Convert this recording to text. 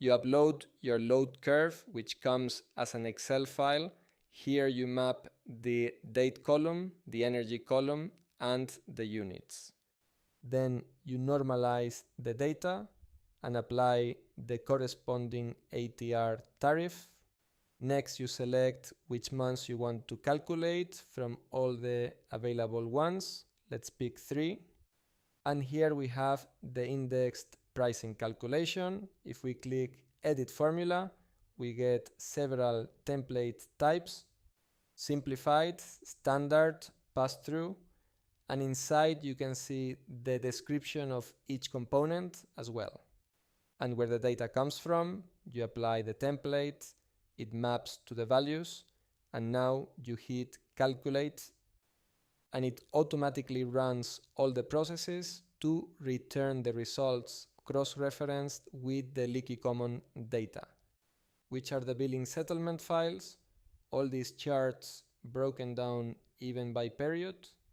You upload your load curve, which comes as an Excel file. Here you map the date column, the energy column, and the units. Then you normalize the data and apply the corresponding ATR tariff. Next, you select which months you want to calculate from all the available ones. Let's pick 3. And here we have the indexed pricing calculation. If we click Edit Formula, we get several template types: simplified, standard, pass-through, and inside you can see the description of each component as well. And where the data comes from, you apply the template, it maps to the values, and now you hit calculate, and it automatically runs all the processes to return the results cross-referenced with the liqui-common data, which are the billing settlement files, all these charts broken down even by period,